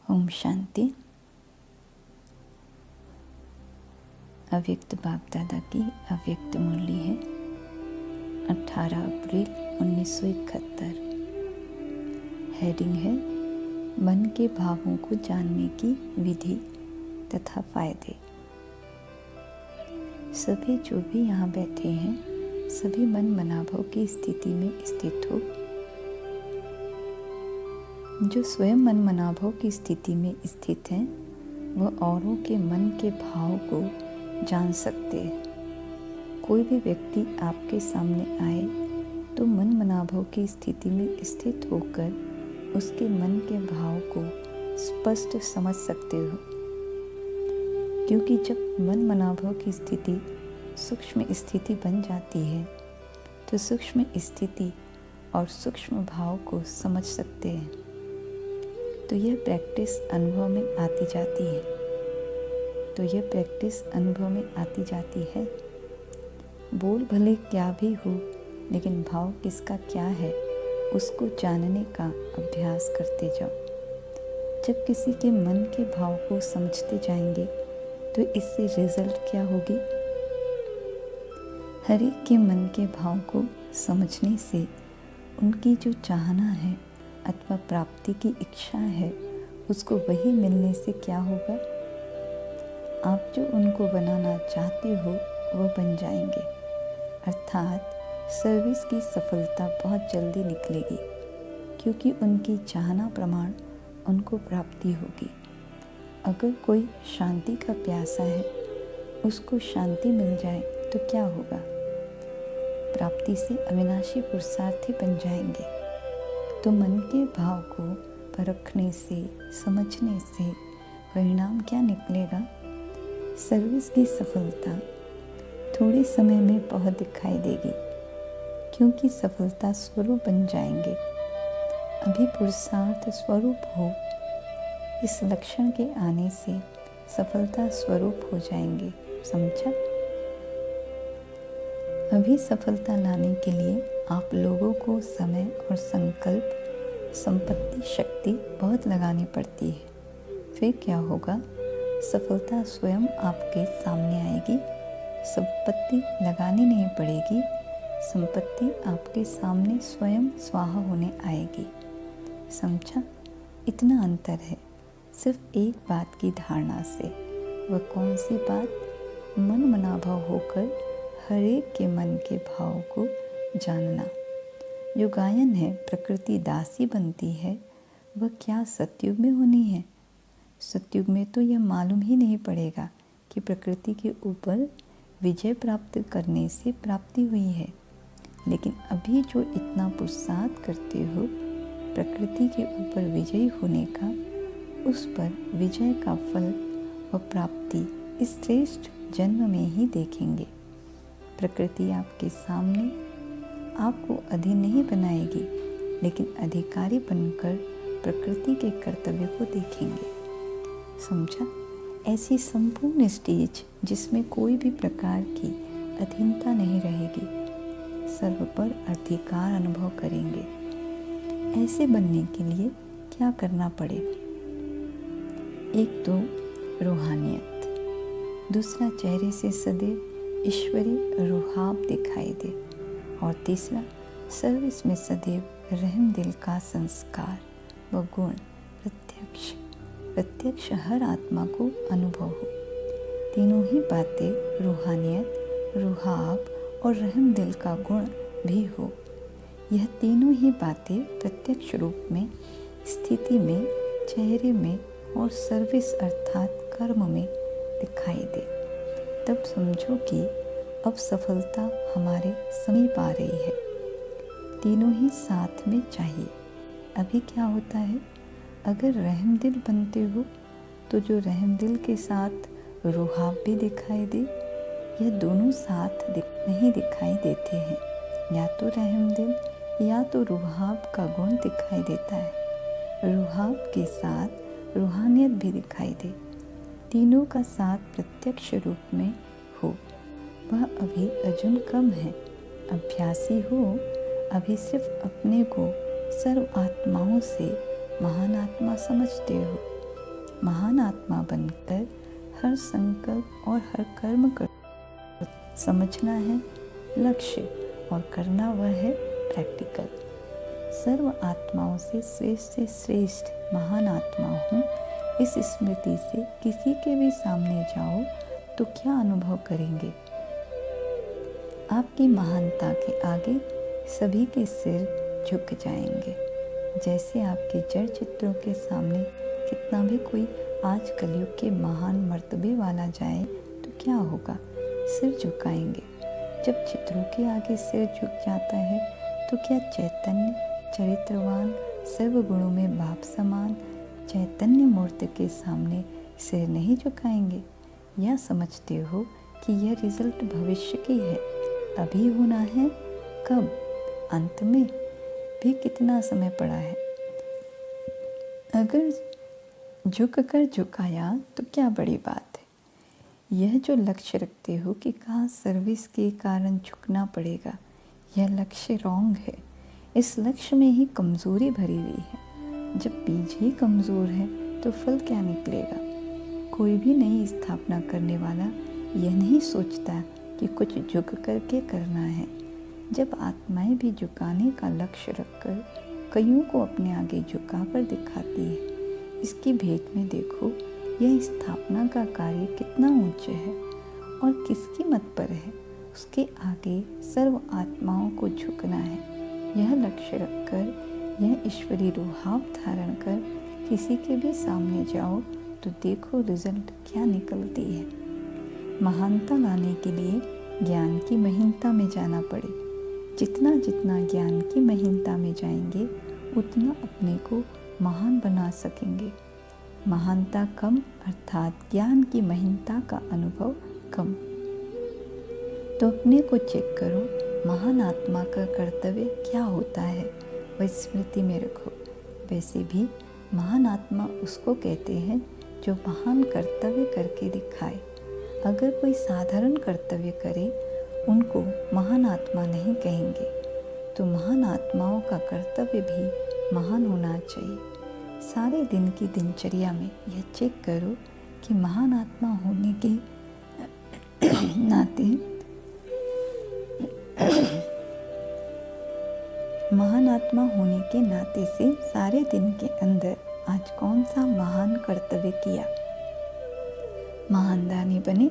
ओम शांति। अव्यक्त बाप दादा की अव्यक्त मुरली है 18 अप्रैल 1971। हेडिंग है मन के भावों को जानने की विधि तथा फायदे। सभी जो भी यहाँ बैठे हैं सभी मन मनाभाव की स्थिति में स्थित हो। जो स्वयं मन मनाभाव की स्थिति में स्थित हैं वह औरों के मन के भाव को जान सकते हैं। कोई भी व्यक्ति आपके सामने आए तो मन मनाभाव की स्थिति में स्थित होकर उसके मन के भाव को स्पष्ट समझ सकते हो, क्योंकि जब मन मनाभाव की स्थिति सूक्ष्म स्थिति बन जाती है तो सूक्ष्म स्थिति और सूक्ष्म भाव को समझ सकते हैं। तो यह प्रैक्टिस अनुभव में आती जाती है। बोल भले क्या भी हो, लेकिन भाव किसका क्या है उसको जानने का अभ्यास करते जाओ। जब किसी के मन के भाव को समझते जाएंगे तो इससे रिजल्ट क्या होगी? हर एक के मन के भाव को समझने से उनकी जो चाहना है अथवा प्राप्ति की इच्छा है उसको वही मिलने से क्या होगा? आप जो उनको बनाना चाहते हो वह बन जाएंगे, अर्थात सर्विस की सफलता बहुत जल्दी निकलेगी, क्योंकि उनकी चाहना प्रमाण उनको प्राप्ति होगी। अगर कोई शांति का प्यासा है उसको शांति मिल जाए तो क्या होगा? प्राप्ति से अविनाशी पुरुषार्थी बन जाएंगे। तो मन के भाव को परखने से, समझने से परिणाम क्या निकलेगा? सर्विस की सफलता थोड़े समय में बहुत दिखाई देगी, क्योंकि सफलता स्वरूप बन जाएंगे। अभी पुरुषार्थ स्वरूप हो, इस लक्षण के आने से सफलता स्वरूप हो जाएंगे। समझा? अभी सफलता लाने के लिए आप लोगों को समय और संकल्प, संपत्ति, शक्ति बहुत लगानी पड़ती है। फिर क्या होगा? सफलता स्वयं आपके सामने आएगी। संपत्ति लगानी नहीं पड़ेगी, संपत्ति आपके सामने स्वयं स्वाहा होने आएगी। समझा? इतना अंतर है सिर्फ एक बात की धारणा से। वह कौन सी बात? मन मनाभाव होकर हर एक के मन के भाव को जानना। जो गायन है प्रकृति दासी बनती है, वह क्या सतयुग में होनी है? सतयुग में तो यह मालूम ही नहीं पड़ेगा कि प्रकृति के ऊपर विजय प्राप्त करने से प्राप्ति हुई है। लेकिन अभी जो इतना पुरुषार्थ करते हो प्रकृति के ऊपर विजयी होने का, उस पर विजय का फल व प्राप्ति इस श्रेष्ठ जन्म में ही देखेंगे। प्रकृति आपके सामने आपको अधीन नहीं बनाएगी, लेकिन अधिकारी बनकर प्रकृति के कर्तव्य को देखेंगे। समझा? ऐसी संपूर्ण स्टेज जिसमें कोई भी प्रकार की अधीनता नहीं रहेगी, सर्व पर अधिकार अनुभव करेंगे। ऐसे बनने के लिए क्या करना पड़े? एक तो रूहानियत, दूसरा चेहरे से सदैव ईश्वरी रुहाब दिखाई दे, और तीसरा सर्विस में सदैव रहम दिल का संस्कार व गुण प्रत्यक्ष हर आत्मा को अनुभव हो। तीनों ही बातें रूहानियत, रुहाब और रहम दिल का गुण भी हो। यह तीनों ही बातें प्रत्यक्ष रूप में, स्थिति में, चेहरे में और सर्विस अर्थात कर्म में दिखाई दे। तब समझो कि अब सफलता हमारे समीप आ रही है। तीनों ही साथ में चाहिए। अभी क्या होता है? अगर रहम दिल बनते हो तो जो रहम दिल के साथ रुहाब भी दिखाई दे, यह दोनों साथ नहीं दिखाई देते हैं। या तो रहम दिल या तो रुहाब का गुण दिखाई देता है। रुहाब के साथ रूहानियत भी दिखाई दे। तीनों का साथ प्रत्यक्ष रूप में हो, वह अभी अर्जुन कम है। अभ्यासी हो, अभी सिर्फ अपने को सर्व आत्माओं से महान आत्मा समझते हो। महान आत्मा बनकर हर संकल्प और हर कर्म कर समझना है लक्ष्य और करना वह है प्रैक्टिकल। सर्व आत्माओं से श्रेष्ठ महान आत्मा हूँ, इस स्मृति से किसी के भी सामने जाओ तो क्या अनुभव करेंगे? आपकी महानता के आगे सभी के सिर झुक जाएंगे। जैसे आपके जड़ चित्रों के सामने कितना भी कोई आज कलयुग के महान मर्तबे वाला जाए तो क्या होगा? सिर झुकाएंगे। जब चित्रों के आगे सिर झुक जाता है तो क्या चैतन्य, चरित्रवान, सर्व गुणों में बाप समान चैतन्य मूर्ति के सामने सिर नहीं झुकाएंगे? या समझते हो कि यह रिजल्ट भविष्य की है, अभी होना है? कब? अंत में भी कितना समय पड़ा है? अगर झुक कर झुकाया तो क्या बड़ी बात है। यह जो लक्ष्य रखते हो कि कहाँ सर्विस के कारण झुकना पड़ेगा, यह लक्ष्य रॉन्ग है। इस लक्ष्य में ही कमज़ोरी भरी हुई है। जब बीज ही कमज़ोर है तो फल क्या निकलेगा? कोई भी नई स्थापना करने वाला यह नहीं सोचता कि कुछ झुक करके करना है। जब आत्माएं भी झुकाने का लक्ष्य रखकर कईयों को अपने आगे झुकाकर दिखाती है, इसकी भेंट में देखो यह स्थापना का कार्य कितना ऊंचे है और किसकी मत पर है। उसके आगे सर्व आत्माओं को झुकना है। यह लक्ष्य रखकर, यह ईश्वरी रूहाव धारण कर किसी के भी सामने जाओ तो देखो रिजल्ट क्या निकलती है। महानता लाने के लिए ज्ञान की महीनता में जाना पड़े। जितना जितना ज्ञान की महीनता में जाएंगे उतना अपने को महान बना सकेंगे। महानता कम अर्थात ज्ञान की महीनता का अनुभव कम। तो अपने को चेक करो, महान आत्मा का कर्तव्य क्या होता है वह स्मृति में रखो। वैसे भी महान आत्मा उसको कहते हैं जो महान कर्तव्य करके दिखाए। अगर कोई साधारण कर्तव्य करे उनको महान आत्मा नहीं कहेंगे। तो महान आत्माओं का कर्तव्य भी महान होना चाहिए। सारे दिन की दिनचर्या में यह चेक करो कि महान आत्मा होने के नाते महान आत्मा होने के नाते से सारे दिन के अंदर आज कौन सा महान कर्तव्य किया। महान दानी बने।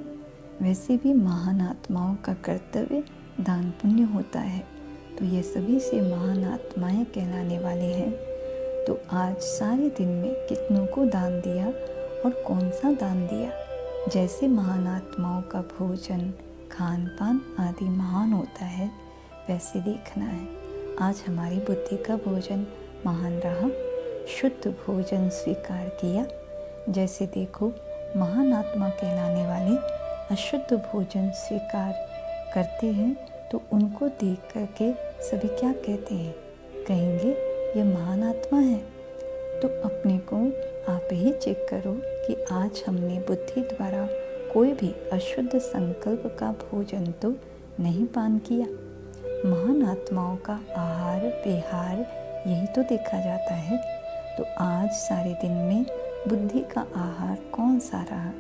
वैसे भी महान आत्माओं का कर्तव्य दान पुण्य होता है। तो ये सभी से महान आत्माएं कहलाने वाले हैं। तो आज सारे दिन में कितनों को दान दिया और कौन सा दान दिया। जैसे महान आत्माओं का भोजन, खान पान आदि महान होता है, वैसे देखना है आज हमारी बुद्धि का भोजन महान रहा, शुद्ध भोजन स्वीकार किया। जैसे देखो महान आत्मा कहलाने वाले अशुद्ध भोजन स्वीकार करते हैं तो उनको देख करके सभी क्या कहते हैं? कहेंगे ये महान आत्मा है। तो अपने को आप ही चेक करो कि आज हमने बुद्धि द्वारा कोई भी अशुद्ध संकल्प का भोजन तो नहीं पान किया। महान आत्माओं का आहार विहार यही तो देखा जाता है। तो आज सारे दिन में बुद्धि का आहार कौन सा रहा?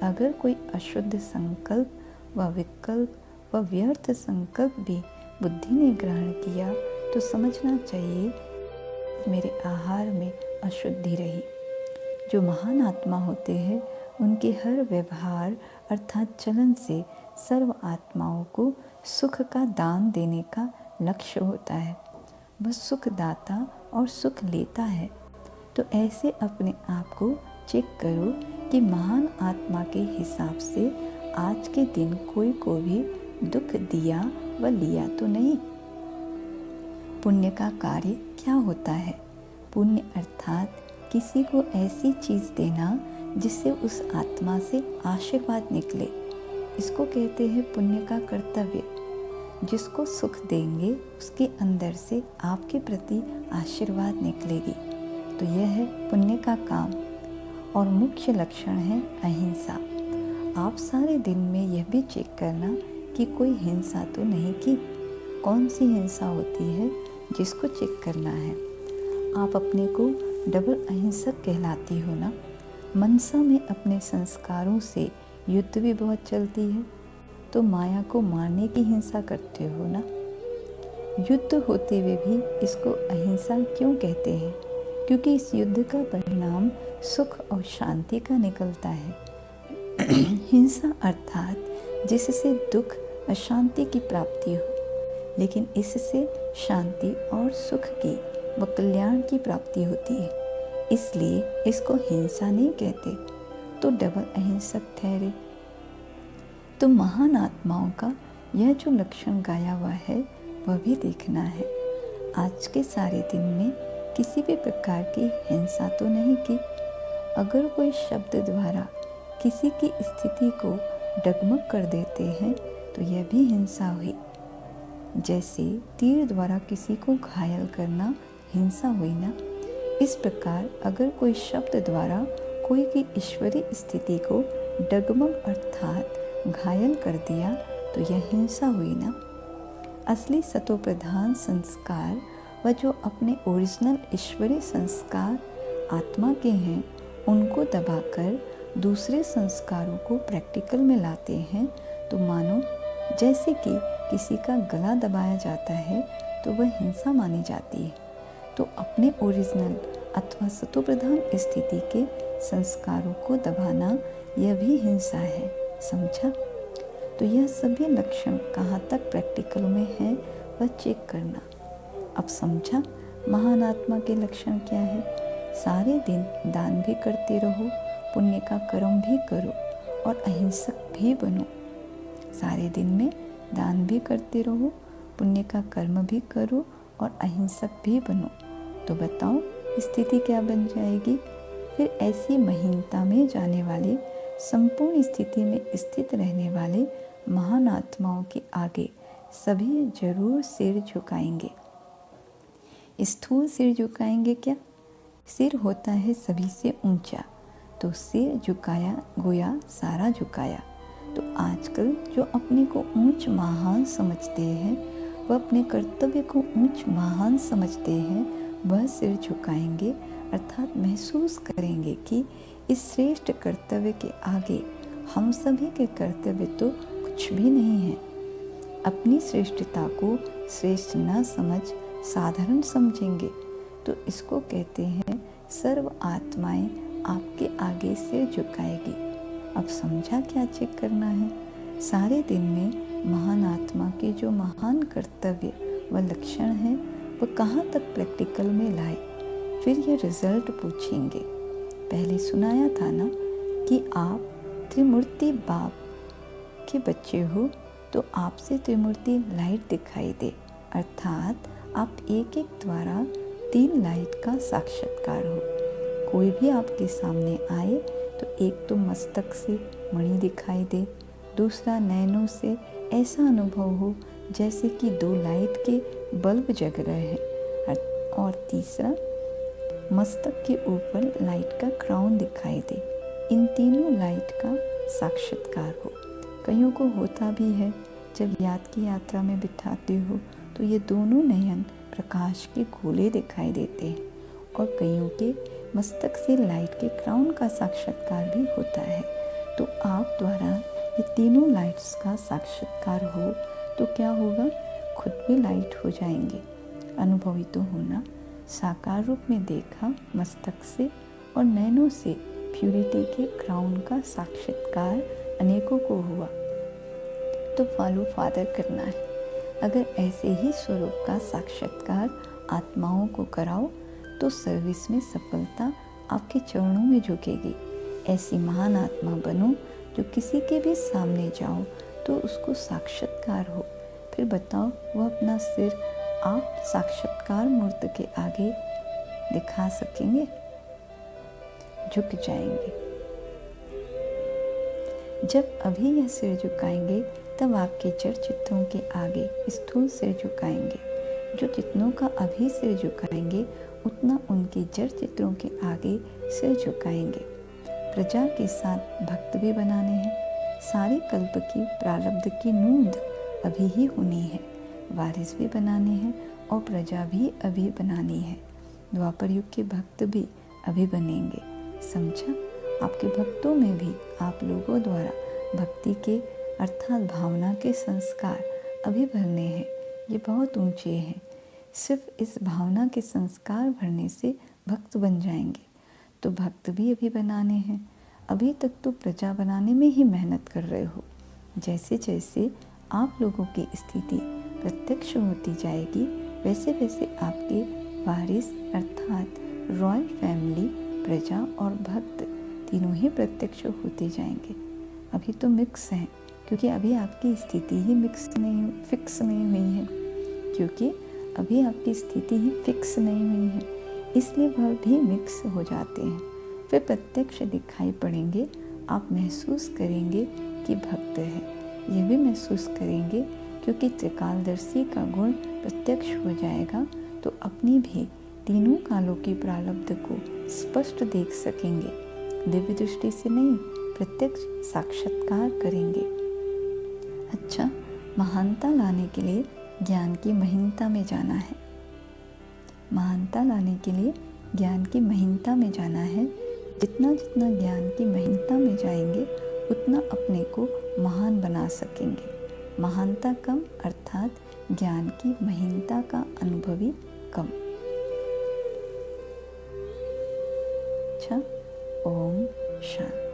अगर कोई अशुद्ध संकल्प व विकल्प व व्यर्थ संकल्प भी बुद्धि ने ग्रहण किया तो समझना चाहिए मेरे आहार में अशुद्धि रही। जो महान आत्मा होते हैं उनके हर व्यवहार अर्थात चलन से सर्व आत्माओं को सुख का दान देने का लक्ष्य होता है। वह सुख दाता और सुख लेता है। तो ऐसे अपने आप को चेक करो कि महान आत्मा के हिसाब से आज के दिन कोई को भी दुख दिया व लिया तो नहीं। पुण्य का कार्य क्या होता है? पुण्य अर्थात किसी को ऐसी चीज़ देना जिससे उस आत्मा से आशीर्वाद निकले। इसको कहते हैं पुण्य का कर्तव्य। जिसको सुख देंगे उसके अंदर से आपके प्रति आशीर्वाद निकलेगी। तो यह है पुण्य का काम। और मुख्य लक्षण है अहिंसा। आप सारे दिन में यह भी चेक करना कि कोई हिंसा तो नहीं की। कौन सी हिंसा होती है जिसको चेक करना है। आप अपने को डबल अहिंसक कहलाती हो ना। मनसा में अपने संस्कारों से युद्ध भी बहुत चलती है, तो माया को मारने की हिंसा करते हो ना। युद्ध होते हुए भी इसको अहिंसा क्यों कहते हैं? क्योंकि इस युद्ध का परिणाम सुख और शांति का निकलता है। हिंसा अर्थात जिससे दुख अशांति की प्राप्ति हो, लेकिन इससे शांति और सुख की व कल्याण की प्राप्ति होती है, इसलिए इसको हिंसा नहीं कहते, तो डबल अहिंसक ठहरे। तो महान आत्माओं का यह जो लक्षण गाया हुआ है वह भी देखना है। आज के सारे दिन में किसी भी प्रकार की हिंसा तो नहीं की। अगर कोई शब्द द्वारा किसी की स्थिति को डगमग कर देते हैं तो यह भी हिंसा हुई। जैसे तीर द्वारा किसी को घायल करना हिंसा हुई ना, इस प्रकार अगर कोई शब्द द्वारा कोई की ईश्वरीय स्थिति को डगमग अर्थात घायल कर दिया तो यह हिंसा हुई ना। असली सतोप्रधान संस्कार व जो अपने ओरिजिनल ईश्वरीय संस्कार आत्मा के हैं, उनको दबाकर दूसरे संस्कारों को प्रैक्टिकल में लाते हैं, तो मानो जैसे कि किसी का गला दबाया जाता है तो वह हिंसा मानी जाती है। तो अपने ओरिजिनल अथवा सतोप्रधान स्थिति के संस्कारों को दबाना यह भी हिंसा है, समझा? तो यह सभी लक्षण कहाँ तक प्रैक्टिकल में है वह चेक करना। अब समझा महान आत्मा के लक्षण क्या है? सारे दिन दान भी करते रहो, पुण्य का कर्म भी करो और अहिंसक भी बनो। सारे दिन में दान भी करते रहो, पुण्य का कर्म भी करो और अहिंसक भी बनो। तो बताओ स्थिति क्या बन जाएगी? फिर ऐसी महीनता में जाने वाले, संपूर्ण स्थिति में स्थित रहने वाले महान आत्माओं के आगे सभी जरूर सिर झुकाएंगे। स्थूल सिर झुकाएंगे क्या? सिर होता है सभी से ऊंचा, तो सिर झुकाया गोया सारा झुकाया। तो आजकल जो अपने को ऊंच महान समझते हैं, वह अपने कर्तव्य को ऊंच महान समझते हैं, वह सिर झुकाएंगे अर्थात महसूस करेंगे कि इस श्रेष्ठ कर्तव्य के आगे हम सभी के कर्तव्य तो कुछ भी नहीं है। अपनी श्रेष्ठता को श्रेष्ठ न समझ साधारण समझेंगे, तो इसको कहते हैं सर्व आत्माएं आपके आगे सिर झुकाएगी। अब समझा क्या चेक करना है? सारे दिन में महान आत्मा के जो महान कर्तव्य व लक्षण हैं वह कहाँ तक प्रैक्टिकल में लाए, फिर ये रिजल्ट पूछेंगे। पहले सुनाया था ना कि आप त्रिमूर्ति बाप के बच्चे हो, तो आपसे त्रिमूर्ति लाइट दिखाई दे, अर्थात आप एक एक द्वारा 3 लाइट का साक्षात्कार हो। कोई भी आपके सामने आए तो एक तो मस्तक से मणि दिखाई दे, दूसरा नैनों से ऐसा अनुभव हो जैसे कि 2 लाइट के बल्ब जग रहे हैं, और तीसरा मस्तक के ऊपर लाइट का क्राउन दिखाई दे। इन तीनों लाइट का साक्षात्कार हो। कईयों को होता भी है, जब याद की यात्रा में बिठाते हो तो ये दोनों नयन प्रकाश के गोले दिखाई देते हैं, और कईयों के मस्तक से लाइट के क्राउन का साक्षात्कार भी होता है। तो आप द्वारा ये तीनों लाइट्स का साक्षात्कार हो तो क्या होगा? खुद भी लाइट हो जाएंगे। अनुभवी तो होना, साकार रूप में देखा मस्तक से, और नैनों से प्यूरिटी के क्राउन का साक्षात्कार अनेकों को हुआ। तो फॉलो फादर करना है। अगर ऐसे ही स्वरूप का साक्षात्कार आत्माओं को कराओ तो सर्विस में सफलता आपके चरणों में झुकेगी। ऐसी महान आत्मा बनो जो किसी के भी सामने जाओ तो उसको साक्षात्कार हो। फिर बताओ वह अपना सिर आप साक्षात्कार मूर्त के आगे दिखा सकेंगे? झुक जाएंगे। जब अभी यह सिर झुकाएंगे तब आपके जड़ चित्रों के आगे स्थूल सिर झुकाएंगे। जो जितनों का अभी सिर झुकाएंगे उतना उनके जड़ चित्रों के आगे सिर झुकाएंगे। प्रजा के साथ भक्त भी बनाने हैं। सारे कल्प की प्रारब्ध की नूंद अभी ही होनी है। वारिस भी बनाने हैं और प्रजा भी अभी बनानी है। द्वापर युग के भक्त भी अभी बनेंगे। समझा? आपके भक्तों में भी आप लोगों द्वारा भक्ति के अर्थात भावना के संस्कार अभी भरने हैं। ये बहुत ऊंचे हैं। सिर्फ इस भावना के संस्कार भरने से भक्त बन जाएंगे, तो भक्त भी अभी बनाने हैं। अभी तक तो प्रजा बनाने में ही मेहनत कर रहे हो। जैसे जैसे आप लोगों की स्थिति प्रत्यक्ष होती जाएगी, वैसे वैसे आपके वारिस अर्थात रॉयल फैमिली, प्रजा और भक्त तीनों ही प्रत्यक्ष होते जाएंगे। अभी तो मिक्स हैं, क्योंकि अभी आपकी स्थिति ही फिक्स नहीं हुई है, क्योंकि अभी आपकी स्थिति ही फिक्स नहीं हुई है, इसलिए वह भी मिक्स हो जाते हैं। फिर प्रत्यक्ष दिखाई पड़ेंगे। आप महसूस करेंगे कि भक्त है, यह भी महसूस करेंगे, क्योंकि त्रिकालदर्शी का गुण प्रत्यक्ष हो जाएगा, तो अपनी भी तीनों कालों की प्रारब्ध को स्पष्ट देख सकेंगे। दिव्य दृष्टि से नहीं, प्रत्यक्ष साक्षात्कार करेंगे। अच्छा, महानता लाने के लिए ज्ञान की महीनता में जाना है। महानता लाने के लिए ज्ञान की महीनता में जाना है। जितना जितना ज्ञान की महीनता में जाएंगे, उतना अपने को महान बना सकेंगे। महानता कम अर्थात ज्ञान की महीनता का अनुभवी कम। अच्छा, ओम शांति।